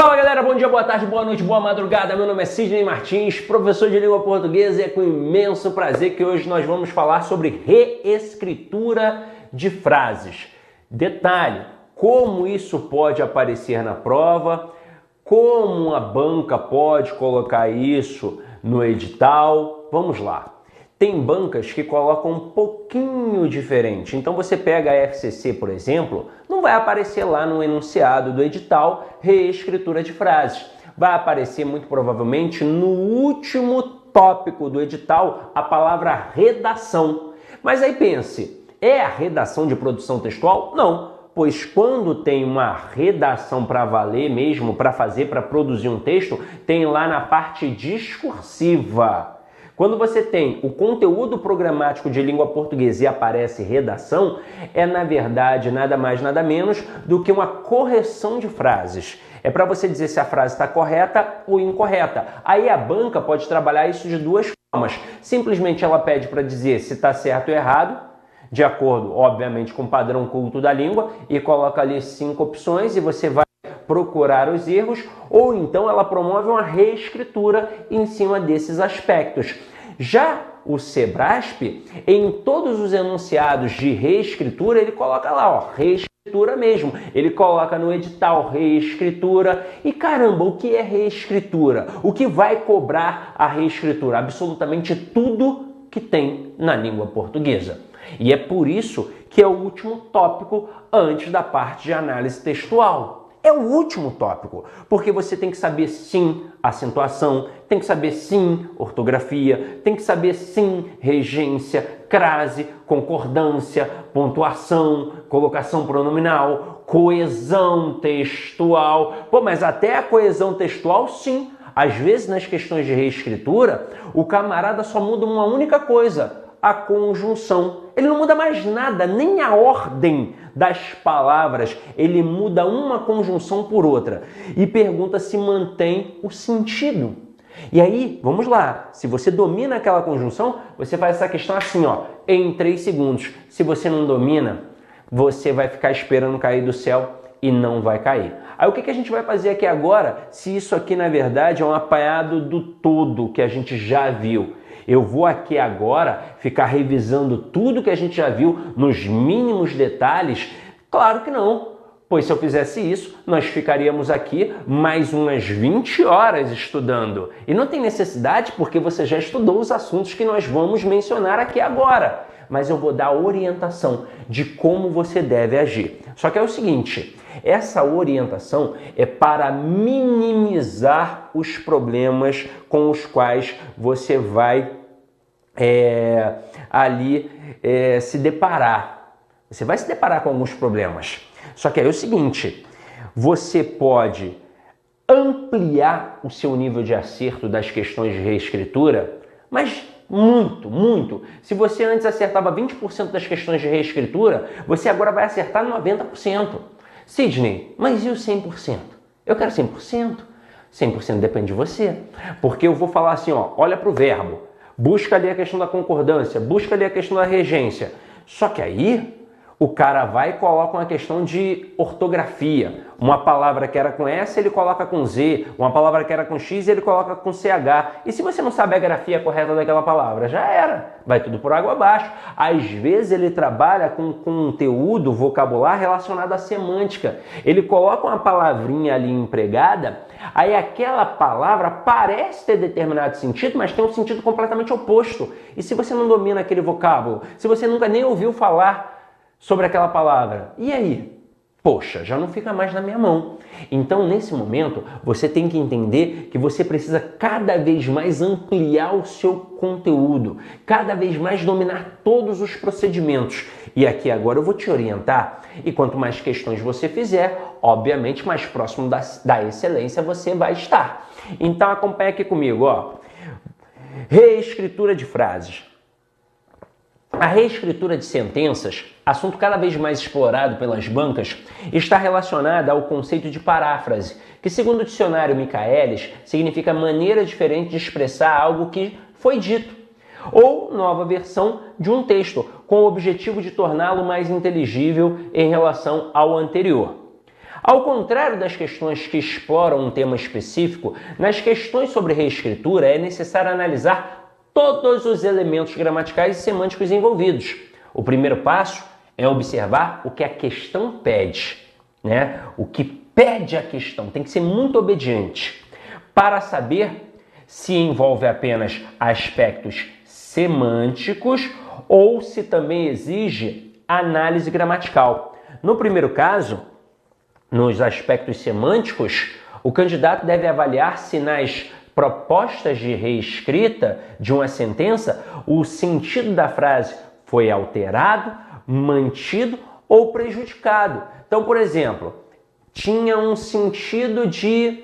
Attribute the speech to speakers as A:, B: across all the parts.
A: Fala galera, bom dia, boa tarde, boa noite, boa madrugada. Meu nome é Sidney Martins, professor de língua portuguesa, e é com imenso prazer que hoje nós vamos falar sobre reescritura de frases. Detalhe, como isso pode aparecer na prova, como a banca pode colocar isso no edital. Vamos lá. Tem bancas que colocam um pouquinho diferente. Então você pega a FCC, por exemplo, não vai aparecer lá no enunciado do edital reescritura de frases. Vai aparecer muito provavelmente no último tópico do edital a palavra redação. Mas aí pense, é a redação de produção textual? Não, pois quando tem uma redação para valer mesmo, para produzir um texto, tem lá na parte discursiva. Quando você tem o conteúdo programático de língua portuguesa e aparece redação, é na verdade nada mais nada menos do que uma correção de frases. É para você dizer se a frase está correta ou incorreta. Aí a banca pode trabalhar isso de duas formas. Simplesmente ela pede para dizer se está certo ou errado, de acordo, obviamente, com o padrão culto da língua, e coloca ali 5 opções e você vai procurar os erros, ou então ela promove uma reescritura em cima desses aspectos. Já o Sebrasp, em todos os enunciados de reescritura, ele coloca lá, ó, reescritura mesmo. Ele coloca no edital reescritura. E caramba, o que é reescritura? O que vai cobrar a reescritura? Absolutamente tudo que tem na língua portuguesa. E é por isso que é o último tópico antes da parte de análise textual. É o último tópico, porque você tem que saber sim acentuação, tem que saber sim ortografia, tem que saber sim regência, crase, concordância, pontuação, colocação pronominal, coesão textual. Pô, mas até a coesão textual, sim. Às vezes nas questões de reescritura, o camarada só muda uma única coisa: a conjunção. Ele não muda mais nada, nem a ordem das palavras, ele muda uma conjunção por outra e pergunta se mantém o sentido. E aí, vamos lá, se você domina aquela conjunção, você faz essa questão assim, ó, em 3 segundos. Se você não domina, você vai ficar esperando cair do céu e não vai cair. Aí o que a gente vai fazer aqui agora, se isso aqui na verdade é um apanhado do todo que a gente já viu? Eu vou aqui agora ficar revisando tudo que a gente já viu nos mínimos detalhes? Claro que não, pois se eu fizesse isso, nós ficaríamos aqui mais umas 20 horas estudando. E não tem necessidade porque você já estudou os assuntos que nós vamos mencionar aqui agora. Mas eu vou dar orientação de como você deve agir. Só que é o seguinte, essa orientação é para minimizar os problemas com os quais você vai se deparar. Você vai se deparar com alguns problemas. Só que aí é o seguinte, você pode ampliar o seu nível de acerto das questões de reescritura, mas muito, muito. Se você antes acertava 20% das questões de reescritura, você agora vai acertar 90%. Sidney, mas e o 100%? Eu quero 100%. 100% depende de você. Porque eu vou falar assim, ó, olha para o verbo. Busca ali a questão da concordância, busca ali a questão da regência. Só que aí o cara vai e coloca uma questão de ortografia. Uma palavra que era com S, ele coloca com Z. Uma palavra que era com X, ele coloca com CH. E se você não sabe a grafia correta daquela palavra, já era. Vai tudo por água abaixo. Às vezes ele trabalha com conteúdo, vocabular relacionado à semântica. Ele coloca uma palavrinha ali empregada, aí aquela palavra parece ter determinado sentido, mas tem um sentido completamente oposto. E se você não domina aquele vocábulo, se você nunca nem ouviu falar sobre aquela palavra, e aí? Poxa, já não fica mais na minha mão. Então, nesse momento, você tem que entender que você precisa cada vez mais ampliar o seu conteúdo, cada vez mais dominar todos os procedimentos. E aqui agora eu vou te orientar, e quanto mais questões você fizer, obviamente mais próximo da excelência você vai estar. Então, acompanha aqui comigo, ó. Reescritura de frases. A reescritura de sentenças, assunto cada vez mais explorado pelas bancas, está relacionada ao conceito de paráfrase, que, segundo o dicionário Michaelis, significa maneira diferente de expressar algo que foi dito, ou nova versão de um texto, com o objetivo de torná-lo mais inteligível em relação ao anterior. Ao contrário das questões que exploram um tema específico, nas questões sobre reescritura é necessário analisar todos os elementos gramaticais e semânticos envolvidos. O primeiro passo é observar o que a questão pede, né? O que pede a questão, tem que ser muito obediente, para saber se envolve apenas aspectos semânticos ou se também exige análise gramatical. No primeiro caso, nos aspectos semânticos, o candidato deve avaliar se nas propostas de reescrita de uma sentença o sentido da frase foi alterado, mantido ou prejudicado. Então, por exemplo, tinha um sentido de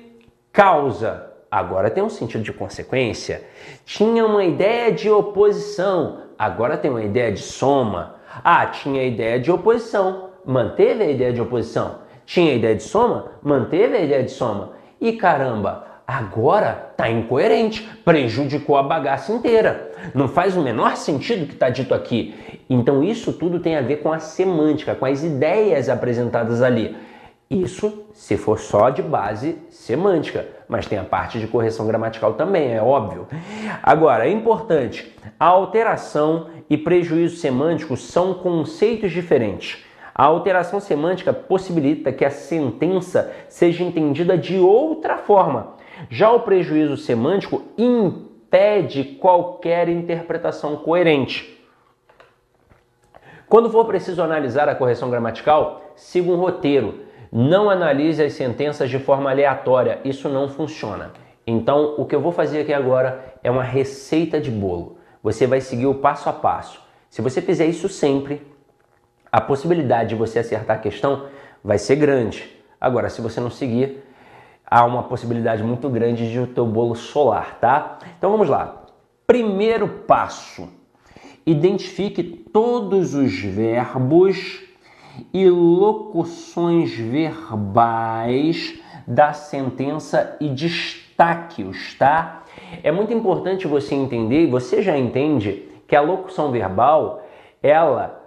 A: causa, agora tem um sentido de consequência. Tinha uma ideia de oposição, agora tem uma ideia de soma. Ah, tinha a ideia de oposição, manteve a ideia de oposição. Tinha a ideia de soma, manteve a ideia de soma. E caramba, agora está incoerente, prejudicou a bagaça inteira. Não faz o menor sentido o que está dito aqui. Então isso tudo tem a ver com a semântica, com as ideias apresentadas ali. Isso se for só de base semântica, mas tem a parte de correção gramatical também, é óbvio. Agora, é importante, a alteração e prejuízo semântico são conceitos diferentes. A alteração semântica possibilita que a sentença seja entendida de outra forma. Já o prejuízo semântico impede qualquer interpretação coerente. Quando for preciso analisar a correção gramatical, siga um roteiro. Não analise as sentenças de forma aleatória, isso não funciona. Então, o que eu vou fazer aqui agora é uma receita de bolo. Você vai seguir o passo a passo. Se você fizer isso sempre, a possibilidade de você acertar a questão vai ser grande. Agora, se você não seguir, há uma possibilidade muito grande de o teu bolo solar, tá? Então vamos lá. Primeiro passo. Identifique todos os verbos e locuções verbais da sentença e destaque-os, tá? É muito importante você entender, e você já entende, que a locução verbal, ela,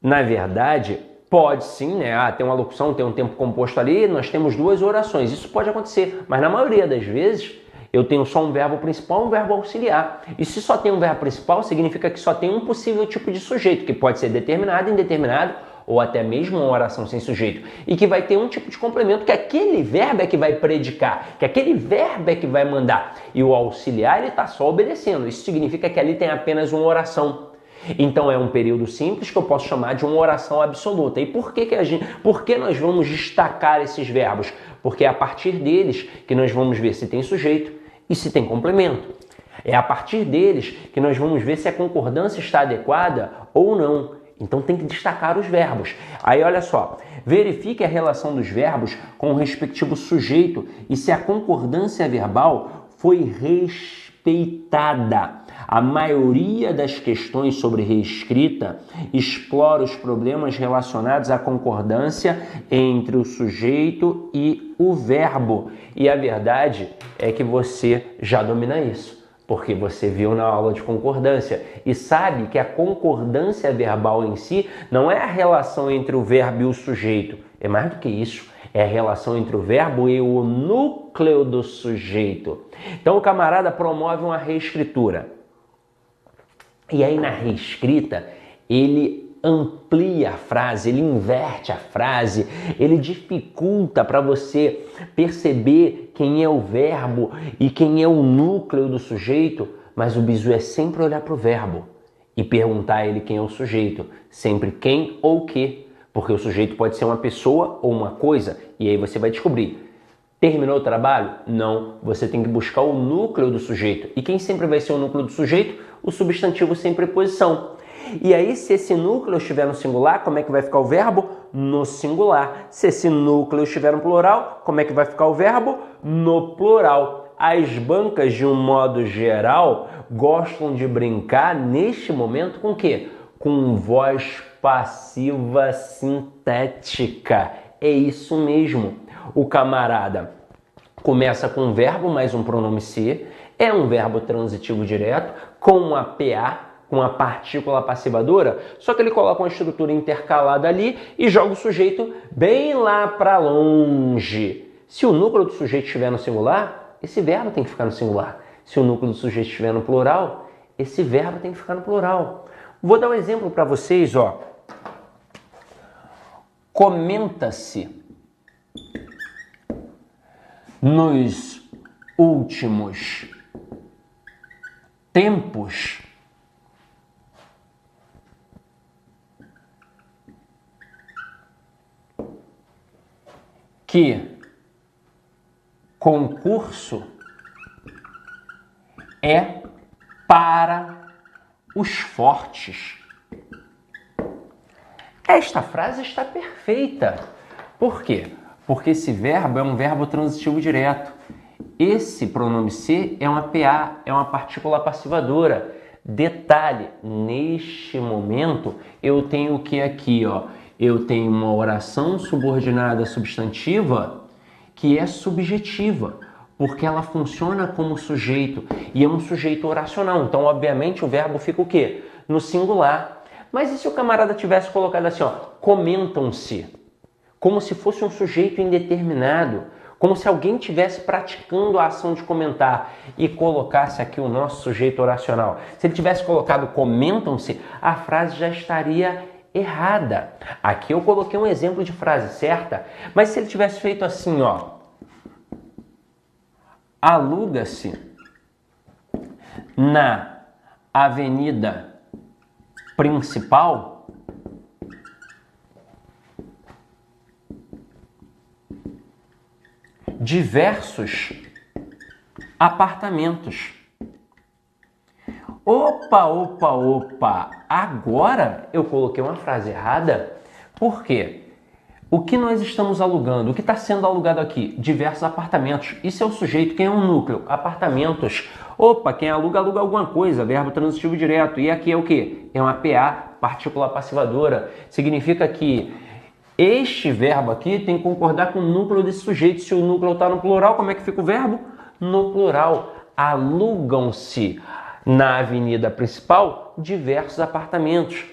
A: na verdade, pode sim, né? Tem uma locução, tem um tempo composto ali, nós temos duas orações. Isso pode acontecer, mas na maioria das vezes eu tenho só um verbo principal e um verbo auxiliar. E se só tem um verbo principal, significa que só tem um possível tipo de sujeito, que pode ser determinado, indeterminado, ou até mesmo uma oração sem sujeito, e que vai ter um tipo de complemento, que aquele verbo é que vai predicar, que aquele verbo é que vai mandar, e o auxiliar ele está só obedecendo. Isso significa que ali tem apenas uma oração. Então é um período simples que eu posso chamar de uma oração absoluta. E por que nós vamos destacar esses verbos? Porque é a partir deles que nós vamos ver se tem sujeito e se tem complemento. É a partir deles que nós vamos ver se a concordância está adequada ou não. Então tem que destacar os verbos. Aí olha só, verifique a relação dos verbos com o respectivo sujeito e se a concordância verbal foi respeitada. A maioria das questões sobre reescrita explora os problemas relacionados à concordância entre o sujeito e o verbo. E a verdade é que você já domina isso, porque você viu na aula de concordância e sabe que a concordância verbal em si não é a relação entre o verbo e o sujeito. É mais do que isso, é a relação entre o verbo e o núcleo do sujeito. Então o camarada promove uma reescritura. E aí na reescrita ele amplia a frase, ele inverte a frase, ele dificulta para você perceber quem é o verbo e quem é o núcleo do sujeito, mas o bizu é sempre olhar para o verbo e perguntar a ele quem é o sujeito, sempre quem ou o que, porque o sujeito pode ser uma pessoa ou uma coisa, e aí você vai descobrir. Terminou o trabalho? Não, você tem que buscar o núcleo do sujeito. E quem sempre vai ser o núcleo do sujeito? O substantivo sem preposição. E aí, se esse núcleo estiver no singular, como é que vai ficar o verbo? No singular. Se esse núcleo estiver no plural, como é que vai ficar o verbo? No plural. As bancas, de um modo geral, gostam de brincar neste momento com o quê? Com voz passiva sintética. É isso mesmo. O camarada começa com um verbo mais um pronome ser, é um verbo transitivo direto, com uma PA, com a partícula passivadora, só que ele coloca uma estrutura intercalada ali e joga o sujeito bem lá para longe. Se o núcleo do sujeito estiver no singular, esse verbo tem que ficar no singular. Se o núcleo do sujeito estiver no plural, esse verbo tem que ficar no plural. Vou dar um exemplo para vocês, ó. Comenta-se nos últimos tempos que concurso é para os fortes. Esta frase está perfeita. Por quê? Porque esse verbo é um verbo transitivo direto. Esse pronome ser é uma PA, é uma partícula passivadora. Detalhe, neste momento eu tenho o que aqui, ó? Eu tenho uma oração subordinada substantiva que é subjetiva, porque ela funciona como sujeito e é um sujeito oracional. Então, obviamente, o verbo fica o quê? No singular. Mas e se o camarada tivesse colocado assim, ó, comentam-se, como se fosse um sujeito indeterminado, como se alguém estivesse praticando a ação de comentar e colocasse aqui o nosso sujeito oracional. Se ele tivesse colocado comentam-se, a frase já estaria errada. Aqui eu coloquei um exemplo de frase certa, mas se ele tivesse feito assim, ó, aluga-se na avenida principal diversos apartamentos. Opa! Agora eu coloquei uma frase errada. Por quê? O que nós estamos alugando? O que está sendo alugado aqui? Diversos apartamentos. Isso é o sujeito. Quem é o núcleo? Apartamentos. Opa, quem aluga, aluga alguma coisa. Verbo transitivo direto. E aqui é o quê? É uma PA, partícula passivadora. Significa que este verbo aqui tem que concordar com o núcleo desse sujeito. Se o núcleo está no plural, como é que fica o verbo? No plural. Alugam-se na avenida principal diversos apartamentos.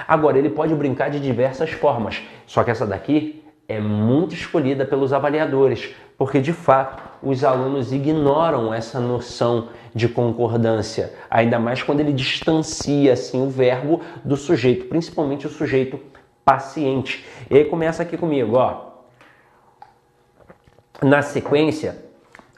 A: Agora, ele pode brincar de diversas formas, só que essa daqui é muito escolhida pelos avaliadores, porque de fato os alunos ignoram essa noção de concordância, ainda mais quando ele distancia assim o verbo do sujeito, principalmente o sujeito paciente. E aí começa aqui comigo, ó. Na sequência,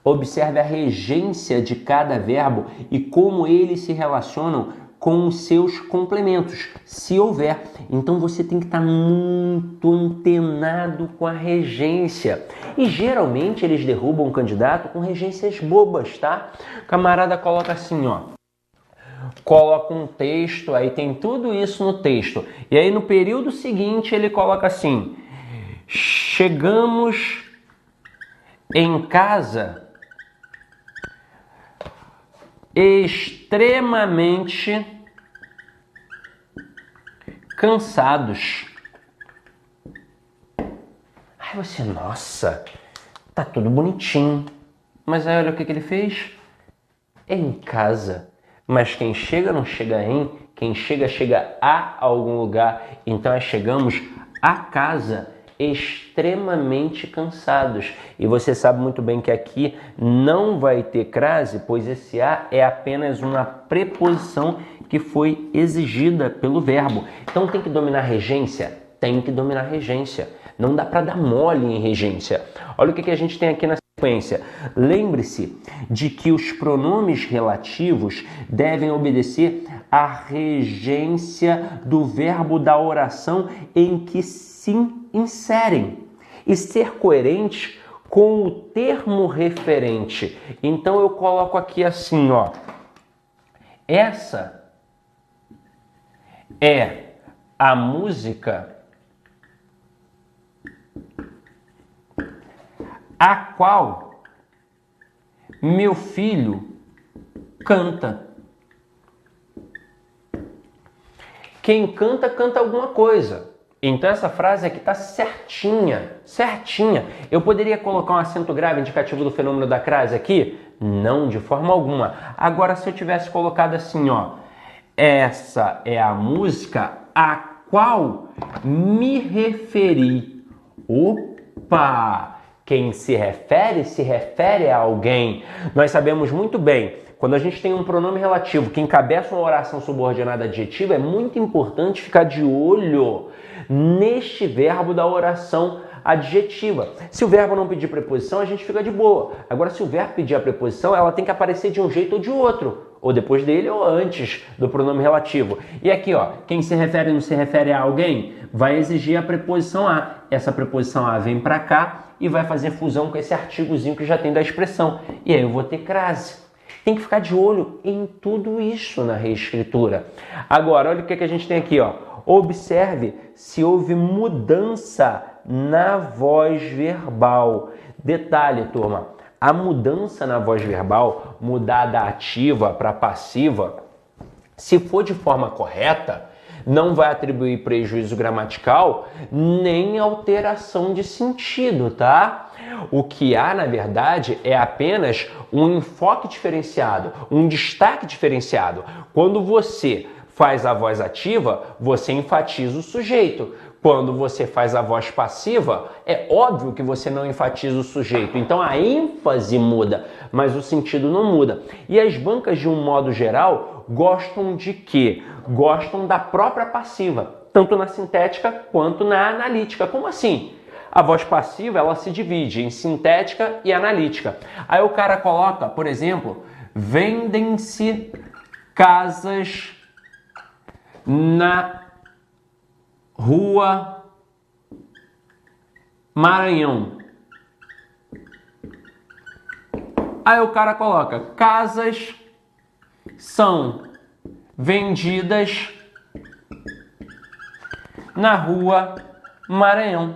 A: observe a regência de cada verbo e como eles se relacionam com os seus complementos, se houver. Então você tem que estar muito antenado com a regência. E geralmente eles derrubam o candidato com regências bobas, tá? O camarada coloca assim, ó. Coloca um texto, aí tem tudo isso no texto. E aí no período seguinte ele coloca assim: chegamos em casa extremamente cansados. Aí você, nossa, tá tudo bonitinho. Mas aí olha o que ele fez. Em casa. Mas quem chega não chega em, quem chega, chega a algum lugar. Então chegamos a casa extremamente cansados. E você sabe muito bem que aqui não vai ter crase, pois esse a é apenas uma preposição que foi exigida pelo verbo. Então tem que dominar a regência? Tem que dominar a regência. Não dá para dar mole em regência. Olha o que a gente tem aqui na sequência. Lembre-se de que os pronomes relativos devem obedecer à regência do verbo da oração em que se inserem e ser coerentes com o termo referente. Então eu coloco aqui assim, ó. Essa é a música a qual meu filho canta. Quem canta, canta alguma coisa. Então essa frase aqui está certinha. Eu poderia colocar um acento grave indicativo do fenômeno da crase aqui? Não, de forma alguma. Agora, se eu tivesse colocado assim, ó, Essa é a música a qual me referi. Opa! Quem se refere a alguém. Nós sabemos muito bem, quando a gente tem um pronome relativo que encabeça uma oração subordinada adjetiva, é muito importante ficar de olho neste verbo da oração adjetiva. Se o verbo não pedir preposição, a gente fica de boa. Agora, se o verbo pedir a preposição, ela tem que aparecer de um jeito ou de outro. Ou depois dele ou antes do pronome relativo. E aqui, ó, quem se refere ou não se refere a alguém, vai exigir a preposição a. Essa preposição a vem para cá e vai fazer fusão com esse artigozinho que já tem da expressão. E aí eu vou ter crase. Tem que ficar de olho em tudo isso na reescritura. Agora, olha o que a gente tem aqui, ó. Observe se houve mudança na voz verbal. Detalhe, turma, a mudança na voz verbal, mudar da ativa para passiva, se for de forma correta, não vai atribuir prejuízo gramatical nem alteração de sentido, tá? O que há, na verdade, é apenas um enfoque diferenciado, um destaque diferenciado. Quando você faz a voz ativa, você enfatiza o sujeito. Quando você faz a voz passiva, é óbvio que você não enfatiza o sujeito. Então a ênfase muda, mas o sentido não muda. E as bancas, de um modo geral, gostam de quê? Gostam da própria passiva, tanto na sintética quanto na analítica. Como assim? A voz passiva, ela se divide em sintética e analítica. Aí o cara coloca, por exemplo, vendem-se casas na Rua Maranhão. Aí o cara coloca: casas são vendidas na Rua Maranhão.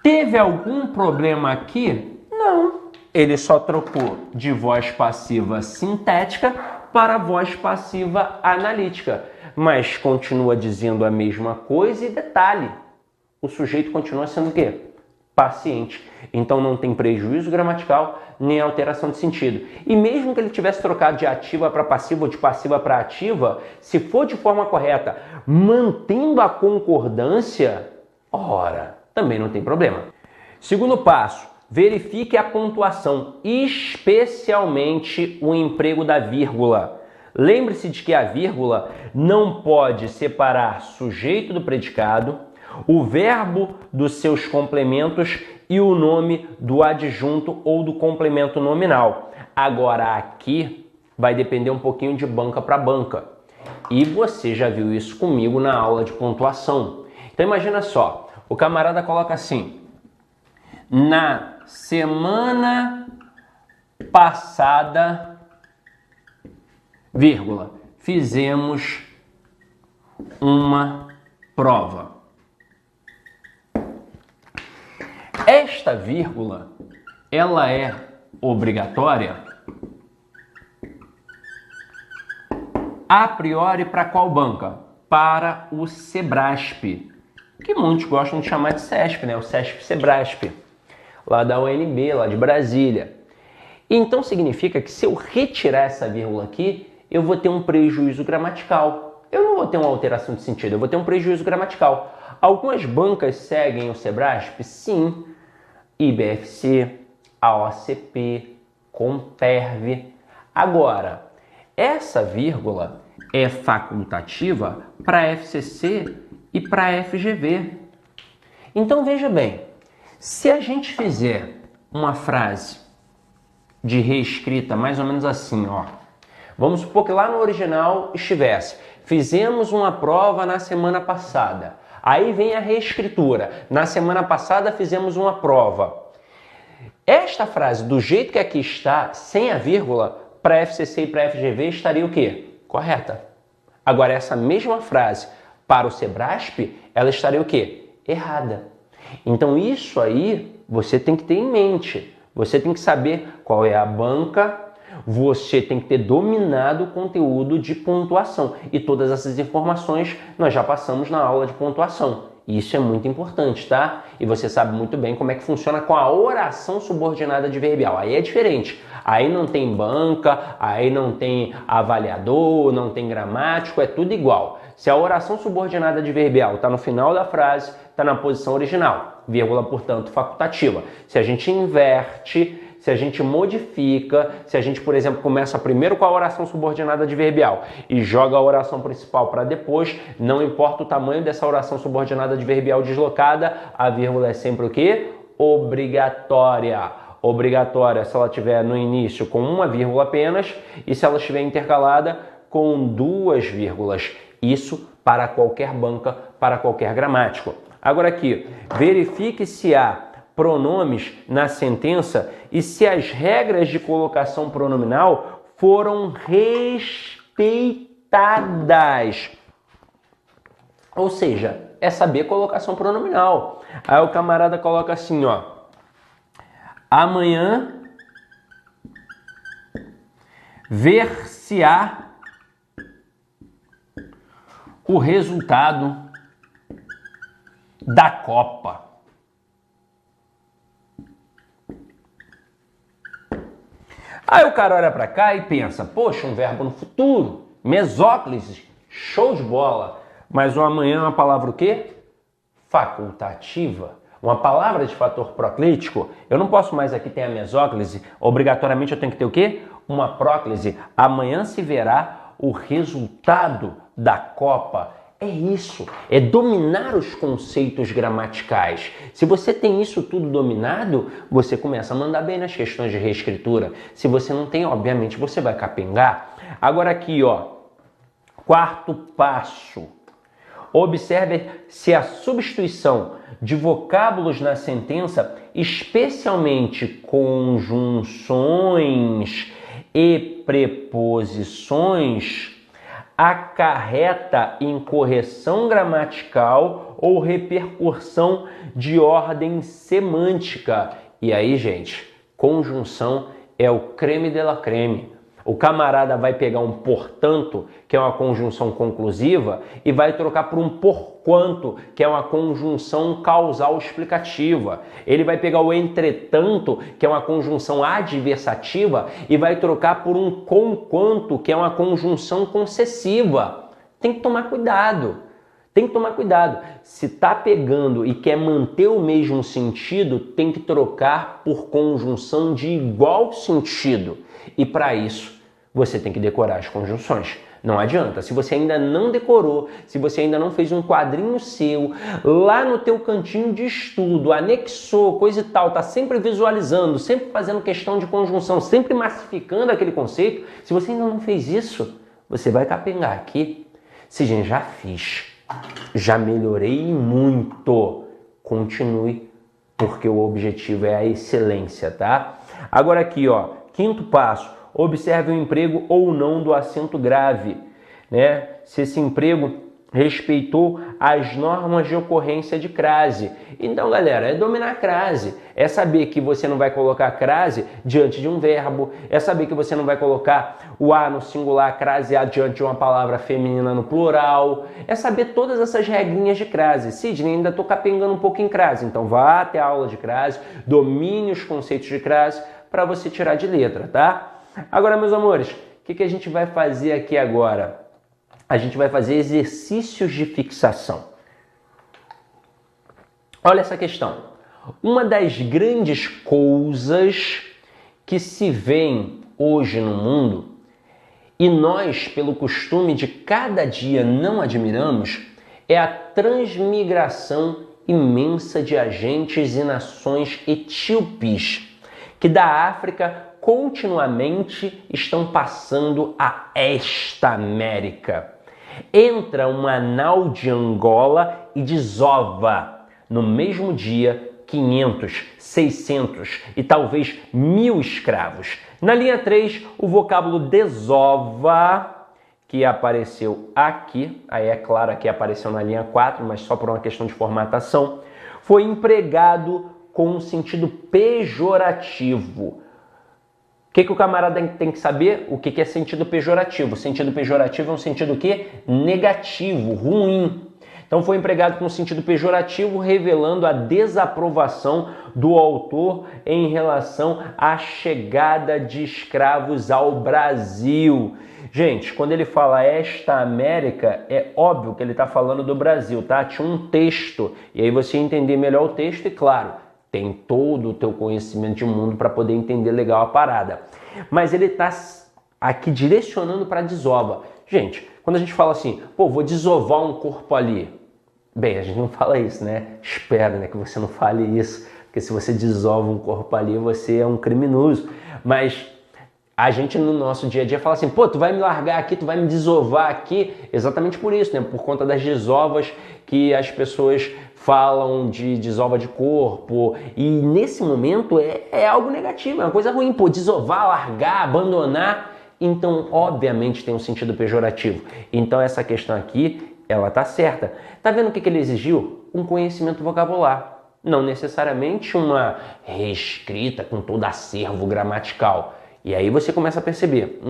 A: Teve algum problema aqui? Não. Ele só trocou de voz passiva sintética para voz passiva analítica. Mas continua dizendo a mesma coisa e detalhe, o sujeito continua sendo o quê? Paciente. Então não tem prejuízo gramatical nem alteração de sentido. E mesmo que ele tivesse trocado de ativa para passiva ou de passiva para ativa, se for de forma correta, mantendo a concordância, ora, também não tem problema. Segundo passo, verifique a pontuação, especialmente o emprego da vírgula. Lembre-se de que a vírgula não pode separar sujeito do predicado, o verbo dos seus complementos e o nome do adjunto ou do complemento nominal. Agora aqui vai depender um pouquinho de banca para banca. E você já viu isso comigo na aula de pontuação. Então imagina só, o camarada coloca assim: na semana passada, vírgula, fizemos uma prova. Esta vírgula, ela é obrigatória a priori para qual banca? Para o Sebrasp, que muitos gostam de chamar de CESP, né? O CESP-Sebrasp, lá da UNB, lá de Brasília. Então significa que se eu retirar essa vírgula aqui, eu vou ter um prejuízo gramatical. Eu não vou ter uma alteração de sentido, eu vou ter um prejuízo gramatical. Algumas bancas seguem o Sebrasp? Sim. IBFC, AOCP, Comperv. Agora, essa vírgula é facultativa para FCC e para FGV. Então veja bem, se a gente fizer uma frase de reescrita mais ou menos assim, ó. Vamos supor que lá no original estivesse: fizemos uma prova na semana passada. Aí vem a reescritura: na semana passada fizemos uma prova. Esta frase, do jeito que aqui está, sem a vírgula, para FCC e para FGV estaria o quê? Correta. Agora essa mesma frase para o Sebrasp, ela estaria o quê? Errada. Então isso aí você tem que ter em mente. Você tem que saber qual é a banca, você tem que ter dominado o conteúdo de pontuação. E todas essas informações nós já passamos na aula de pontuação. Isso é muito importante, tá? E você sabe muito bem como é que funciona com a oração subordinada adverbial. Aí é diferente. Aí não tem banca, aí não tem avaliador, não tem gramático, é tudo igual. Se a oração subordinada adverbial está no final da frase, está na posição original, vírgula, portanto, facultativa. Se a gente inverte, se a gente modifica, se a gente, por exemplo, começa primeiro com a oração subordinada adverbial e joga a oração principal para depois, não importa o tamanho dessa oração subordinada adverbial deslocada, a vírgula é sempre o quê? Obrigatória. Obrigatória se ela estiver no início com uma vírgula apenas e se ela estiver intercalada com 2 vírgulas. Isso para qualquer banca, para qualquer gramático. Agora aqui, verifique se há pronomes na sentença e se as regras de colocação pronominal foram respeitadas. Ou seja, é saber colocação pronominal. Aí o camarada coloca assim, ó. Amanhã ver-se-á o resultado da Copa. Aí o cara olha para cá e pensa, poxa, um verbo no futuro, mesóclise, show de bola. Mas o amanhã é uma palavra o quê? Facultativa. Uma palavra de fator proclítico. Eu não posso mais aqui ter a mesóclise, obrigatoriamente eu tenho que ter o quê? Uma próclise. Amanhã se verá o resultado da Copa. É isso, é dominar os conceitos gramaticais. Se você tem isso tudo dominado, você começa a mandar bem nas questões de reescritura. Se você não tem, obviamente, você vai capengar. Agora aqui, ó, 4º passo. Observe se a substituição de vocábulos na sentença, especialmente conjunções e preposições, acarreta incorreção gramatical ou repercussão de ordem semântica. E aí, gente, conjunção é o creme de la creme. O camarada vai pegar um portanto, que é uma conjunção conclusiva, e vai trocar por um porquanto, que é uma conjunção causal explicativa. Ele vai pegar o entretanto, que é uma conjunção adversativa, e vai trocar por um conquanto, que é uma conjunção concessiva. Tem que tomar cuidado. Tem que tomar cuidado. Se está pegando e quer manter o mesmo sentido, tem que trocar por conjunção de igual sentido. E para isso, você tem que decorar as conjunções. Não adianta. Se você ainda não decorou, se você ainda não fez um quadrinho seu, lá no teu cantinho de estudo, anexou, coisa e tal, tá sempre visualizando, sempre fazendo questão de conjunção, sempre massificando aquele conceito, se você ainda não fez isso, você vai capengar aqui. Se gente, já fiz, já melhorei muito, continue, porque o objetivo é a excelência, tá? Agora aqui, ó, 5º passo. Observe o emprego ou não do acento grave, né? Se esse emprego respeitou as normas de ocorrência de crase. Então, galera, é dominar a crase. É saber que você não vai colocar crase diante de um verbo. É saber que você não vai colocar o A no singular, crase A diante de uma palavra feminina no plural. É saber todas essas regrinhas de crase. Sidney, ainda estou capengando um pouco em crase. Então, vá até a aula de crase, domine os conceitos de crase para você tirar de letra, tá? Agora, meus amores, o que a gente vai fazer aqui agora? A gente vai fazer exercícios de fixação. Olha essa questão. Uma das grandes coisas que se vêem hoje no mundo e nós, pelo costume de cada dia, não admiramos, é a transmigração imensa de agentes e nações etíopes, que da África continuamente estão passando a esta América. Entra uma nau de Angola e desova no mesmo dia 500, 600 e talvez 1000 escravos. Na linha 3, o vocábulo desova, que apareceu aqui, aí é claro que apareceu na linha 4, mas só por uma questão de formatação, foi empregado com um sentido pejorativo. O que o camarada tem que saber? O que é sentido pejorativo? Sentido pejorativo é um sentido o quê? Negativo, ruim. Então foi empregado com sentido pejorativo, revelando a desaprovação do autor em relação à chegada de escravos ao Brasil. Gente, quando ele fala esta América, é óbvio que ele está falando do Brasil, tá? Tinha um texto, e aí você entender melhor o texto e, claro, tem todo o teu conhecimento de mundo para poder entender legal a parada. Mas ele está aqui direcionando para a desova. Gente, quando a gente fala assim, pô, vou desovar um corpo ali. Bem, a gente não fala isso, né? Espero, né, que você não fale isso, porque se você desova um corpo ali, você é um criminoso. Mas a gente no nosso dia a dia fala assim, pô, tu vai me largar aqui, tu vai me desovar aqui, exatamente por isso, né? Por conta das desovas que as pessoas falam de desova de corpo, e nesse momento é algo negativo, é uma coisa ruim, pô, desovar, largar, abandonar, então obviamente tem um sentido pejorativo. Então essa questão aqui, ela tá certa. Tá vendo o que ele exigiu? Um conhecimento vocabular, não necessariamente uma reescrita com todo acervo gramatical. E aí você começa a perceber,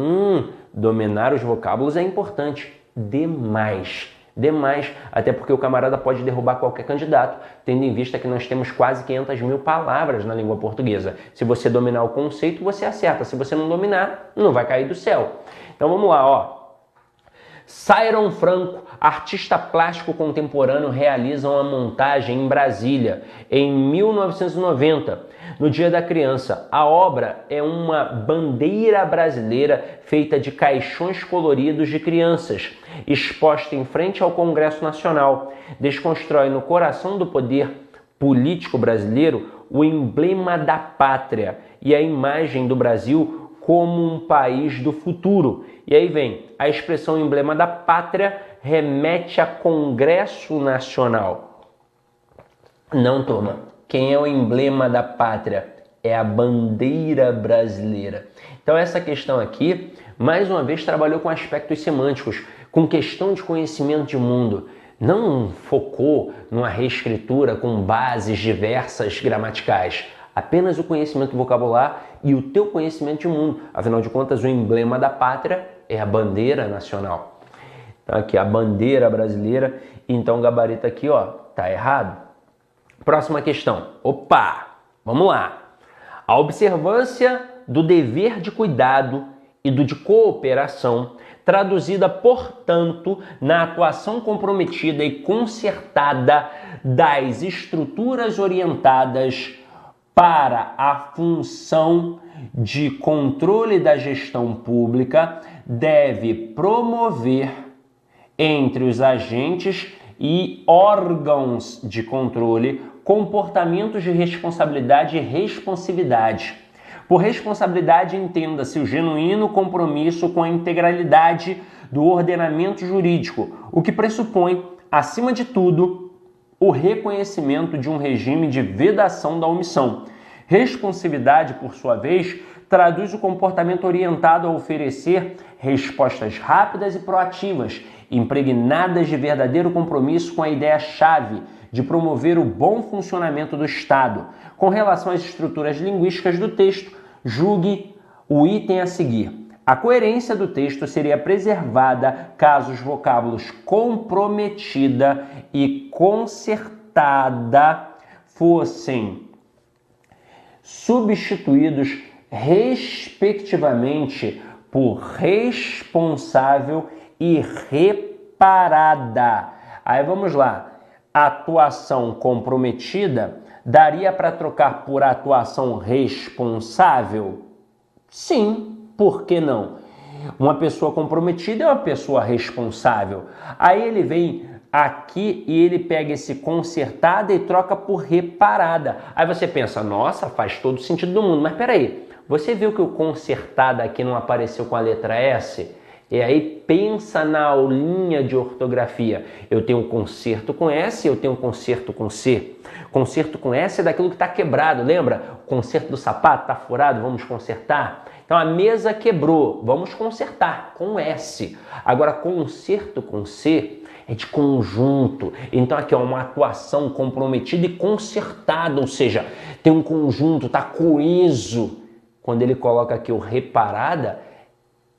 A: dominar os vocábulos é importante, demais. Demais, até porque o camarada pode derrubar qualquer candidato, tendo em vista que nós temos quase 500 mil palavras na língua portuguesa. Se você dominar o conceito, você acerta. Se você não dominar, não vai cair do céu. Então vamos lá, ó. Sayron Franco, artista plástico contemporâneo, realiza uma montagem em Brasília em 1990, no Dia da Criança. A obra é uma bandeira brasileira feita de caixões coloridos de crianças, exposta em frente ao Congresso Nacional. Desconstrói no coração do poder político brasileiro o emblema da pátria e a imagem do Brasil como um país do futuro. E aí vem, a expressão emblema da pátria remete a Congresso Nacional. Não, turma. Quem é o emblema da pátria? É a bandeira brasileira. Então essa questão aqui, mais uma vez, trabalhou com aspectos semânticos, com questão de conhecimento de mundo. Não focou numa reescritura com bases diversas gramaticais. Apenas o conhecimento vocabular e o teu conhecimento de mundo. Afinal de contas, o emblema da pátria é a bandeira nacional. Então aqui a bandeira brasileira, então o gabarito aqui, ó, tá errado. Próxima questão. Opa, vamos lá. A observância do dever de cuidado e do de cooperação, traduzida, portanto, na atuação comprometida e concertada das estruturas orientadas para a função de controle da gestão pública, deve promover entre os agentes e órgãos de controle comportamentos de responsabilidade e responsividade. Por responsabilidade, entenda-se o genuíno compromisso com a integralidade do ordenamento jurídico, o que pressupõe, acima de tudo, o reconhecimento de um regime de vedação da omissão. Responsividade, por sua vez, traduz o comportamento orientado a oferecer respostas rápidas e proativas, impregnadas de verdadeiro compromisso com a ideia-chave de promover o bom funcionamento do Estado. Com relação às estruturas linguísticas do texto, julgue o item a seguir. A coerência do texto seria preservada caso os vocábulos comprometida e concertada fossem substituídos respectivamente por responsável e reparada. Aí vamos lá. Atuação comprometida daria para trocar por atuação responsável? Sim. Por que não? Uma pessoa comprometida é uma pessoa responsável. Aí ele vem aqui e ele pega esse consertada e troca por reparada. Aí você pensa, nossa, faz todo sentido do mundo. Mas peraí, você viu que o consertada aqui não apareceu com a letra S? E aí pensa na aulinha de ortografia. Eu tenho um conserto com S, eu tenho um conserto com C. Conserto com S é daquilo que está quebrado, lembra? O conserto do sapato está furado, vamos consertar. Então a mesa quebrou, vamos consertar com S. Agora conserto com C é de conjunto. Então aqui é uma atuação comprometida e concertada, ou seja, tem um conjunto, está coeso. Quando ele coloca aqui o reparada,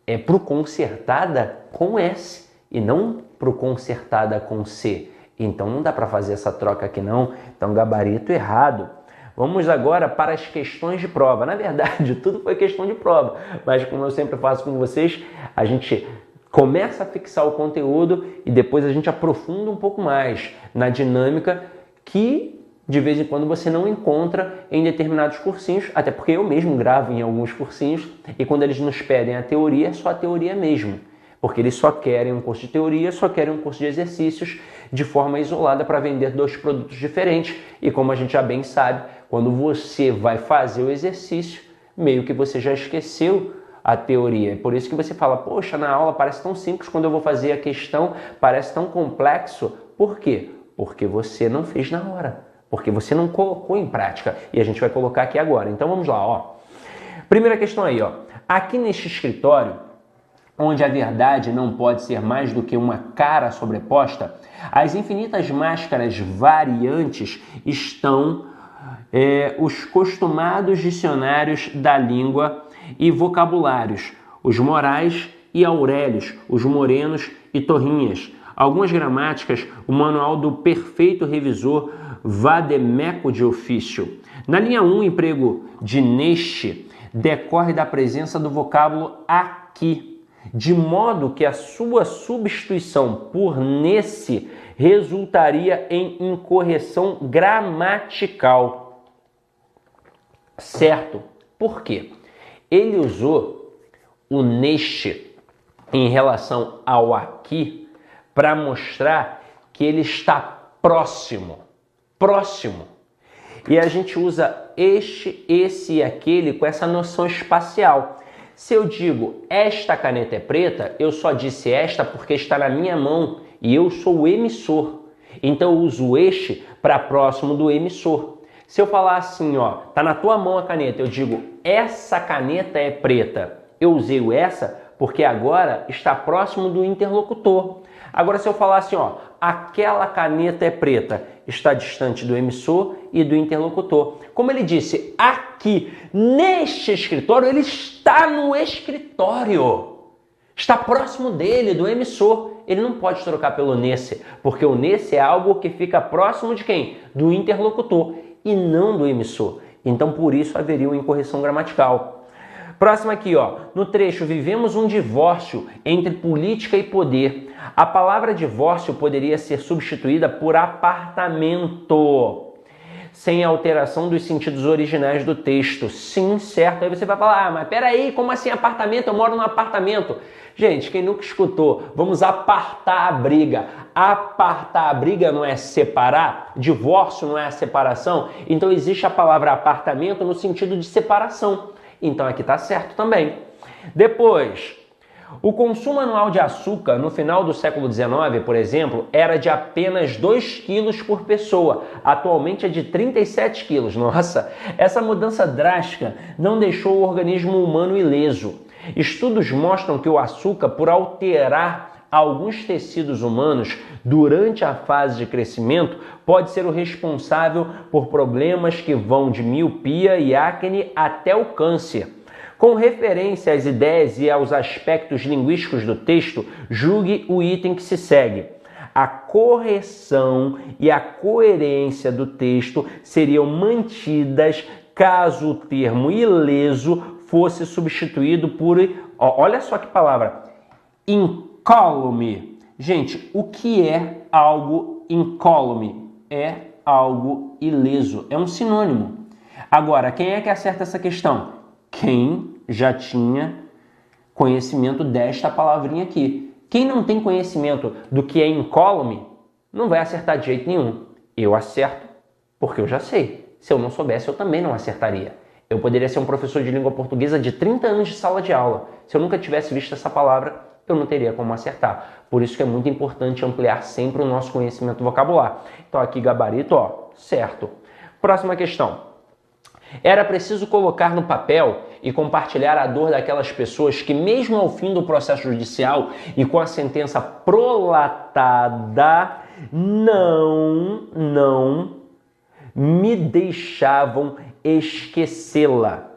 A: é pro concertada com S e não pro concertada com C. Então não dá para fazer essa troca aqui não. Então gabarito errado. Vamos agora para as questões de prova. Na verdade, tudo foi questão de prova, mas como eu sempre faço com vocês, a gente começa a fixar o conteúdo e depois a gente aprofunda um pouco mais na dinâmica que de vez em quando você não encontra em determinados cursinhos, até porque eu mesmo gravo em alguns cursinhos e quando eles nos pedem a teoria, é só a teoria mesmo. Porque eles só querem um curso de teoria, só querem um curso de exercícios de forma isolada para vender dois produtos diferentes. E como a gente já bem sabe, quando você vai fazer o exercício, meio que você já esqueceu a teoria. É por isso que você fala, poxa, na aula parece tão simples, quando eu vou fazer a questão parece tão complexo. Por quê? Porque você não fez na hora, porque você não colocou em prática. E a gente vai colocar aqui agora. Então vamos lá, ó. Primeira questão aí, ó. Aqui neste escritório, onde a verdade não pode ser mais do que uma cara sobreposta, as infinitas máscaras variantes estão os costumados dicionários da língua e vocabulários, os Morais e Aurélios, os Morenos e Torrinhas, algumas gramáticas, o manual do perfeito revisor vademéco de ofício. Na linha 1, emprego de neste decorre da presença do vocábulo aqui, de modo que a sua substituição por nesse resultaria em incorreção gramatical. Certo? Por quê? Ele usou o neste em relação ao aqui para mostrar que ele está próximo. Próximo. E a gente usa este, esse e aquele com essa noção espacial. Se eu digo esta caneta é preta, eu só disse esta porque está na minha mão e eu sou o emissor. Então eu uso este para próximo do emissor. Se eu falar assim, ó, tá na tua mão a caneta, eu digo essa caneta é preta. Eu usei o essa porque agora está próximo do interlocutor. Agora se eu falar assim, ó, aquela caneta é preta, está distante do emissor e do interlocutor. Como ele disse, aqui, neste escritório, ele está no escritório. Está próximo dele, do emissor. Ele não pode trocar pelo nesse, porque o nesse é algo que fica próximo de quem? Do interlocutor e não do emissor. Então, por isso, haveria uma incorreção gramatical. Próximo aqui, ó. No trecho, vivemos um divórcio entre política e poder. A palavra divórcio poderia ser substituída por apartamento, sem alteração dos sentidos originais do texto. Sim, certo. Aí você vai falar, mas peraí, como assim apartamento? Eu moro num apartamento. Gente, quem nunca escutou, vamos apartar a briga. Apartar a briga não é separar? Divórcio não é a separação? Então existe a palavra apartamento no sentido de separação. Então aqui está certo também. Depois, o consumo anual de açúcar no final do século XIX, por exemplo, era de apenas 2 quilos por pessoa. Atualmente é de 37 quilos. Nossa, essa mudança drástica não deixou o organismo humano ileso. Estudos mostram que o açúcar, por alterar alguns tecidos humanos durante a fase de crescimento, pode ser o responsável por problemas que vão de miopia e acne até o câncer. Com referência às ideias e aos aspectos linguísticos do texto, julgue o item que se segue. A correção e a coerência do texto seriam mantidas caso o termo ileso fosse substituído por, olha só que palavra, incólume. Gente, o que é algo incólume? É algo ileso, é um sinônimo. Agora, quem é que acerta essa questão? Quem já tinha conhecimento desta palavrinha aqui. Quem não tem conhecimento do que é incólume, não vai acertar de jeito nenhum. Eu acerto porque eu já sei. Se eu não soubesse, eu também não acertaria. Eu poderia ser um professor de língua portuguesa de 30 anos de sala de aula. Se eu nunca tivesse visto essa palavra, eu não teria como acertar. Por isso que é muito importante ampliar sempre o nosso conhecimento vocabular. Então aqui gabarito, ó, certo. Próxima questão. Era preciso colocar no papel e compartilhar a dor daquelas pessoas que, mesmo ao fim do processo judicial e com a sentença prolatada, não me deixavam esquecê-la.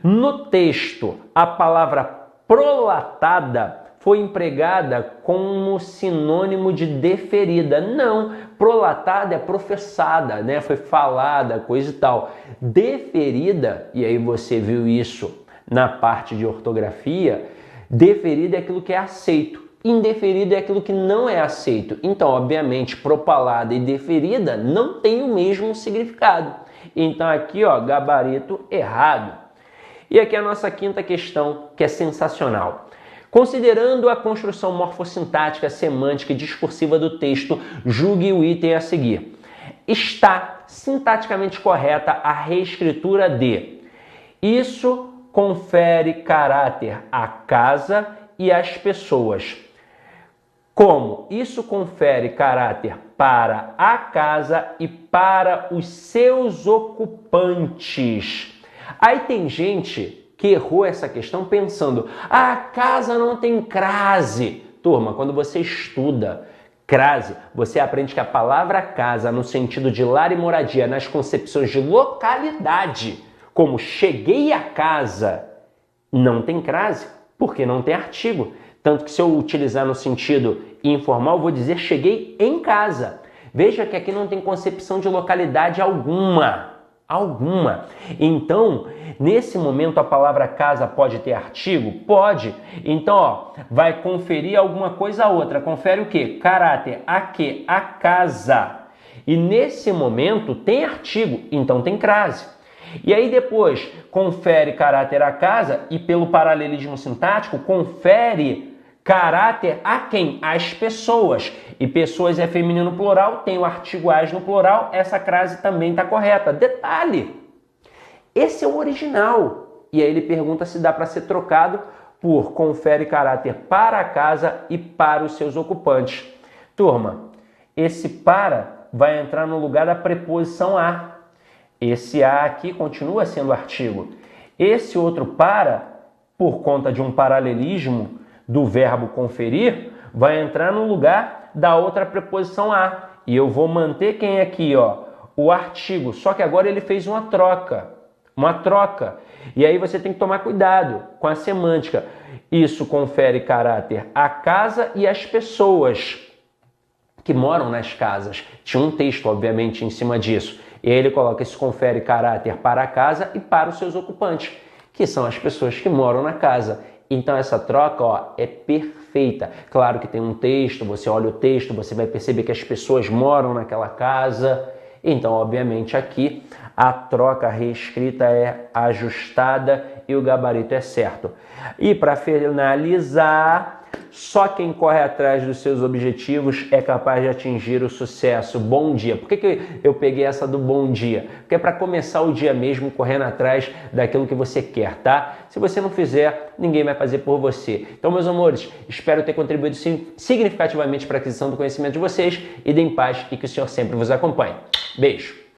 A: No texto, a palavra prolatada foi empregada como sinônimo de deferida. Não, prolatada é professada, né? Foi falada, coisa e tal. Deferida, e aí você viu isso na parte de ortografia, deferida é aquilo que é aceito. Indeferido é aquilo que não é aceito. Então, obviamente, propalada e deferida não tem o mesmo significado. Então, aqui, ó, gabarito errado. E aqui a nossa quinta questão, que é sensacional. Considerando a construção morfossintática, semântica e discursiva do texto, julgue o item a seguir. Está sintaticamente correta a reescritura de: isso confere caráter à casa e às pessoas. Como? Isso confere caráter para a casa e para os seus ocupantes. Aí tem gente que errou essa questão pensando: a casa não tem crase. Turma, quando você estuda crase, você aprende que a palavra casa, no sentido de lar e moradia, nas concepções de localidade, como cheguei a casa, não tem crase, porque não tem artigo. Tanto que se eu utilizar no sentido informal, vou dizer cheguei em casa. Veja que aqui não tem concepção de localidade alguma. Então, nesse momento, a palavra casa pode ter artigo? Pode. Então, ó, vai conferir alguma coisa a outra. Confere o quê? Caráter. A quê? A casa. E nesse momento tem artigo, então tem crase. E aí depois, confere caráter à casa e pelo paralelismo sintático, confere caráter a quem? Às pessoas. E pessoas é feminino plural, tem o artigo as no plural, essa crase também está correta. Detalhe, esse é o original. E aí ele pergunta se dá para ser trocado por confere caráter para a casa e para os seus ocupantes. Turma, esse para vai entrar no lugar da preposição a. Esse a aqui continua sendo artigo. Esse outro para, por conta de um paralelismo do verbo conferir, vai entrar no lugar da outra preposição a. E eu vou manter quem aqui, ó? O artigo. Só que agora ele fez uma troca. E aí você tem que tomar cuidado com a semântica. Isso confere caráter à casa e às pessoas que moram nas casas. Tinha um texto, obviamente, em cima disso. E aí ele coloca: isso confere caráter para a casa e para os seus ocupantes, que são as pessoas que moram na casa. Então essa troca, ó, é perfeita. Claro que tem um texto, você olha o texto, você vai perceber que as pessoas moram naquela casa. Então, obviamente, aqui a troca reescrita é ajustada e o gabarito é certo. E para finalizar, só quem corre atrás dos seus objetivos é capaz de atingir o sucesso. Bom dia. Por que eu peguei essa do bom dia? Porque é para começar o dia mesmo correndo atrás daquilo que você quer, tá? Se você não fizer, ninguém vai fazer por você. Então, meus amores, espero ter contribuído significativamente para a aquisição do conhecimento de vocês. E deem paz e que o Senhor sempre vos acompanhe. Beijo!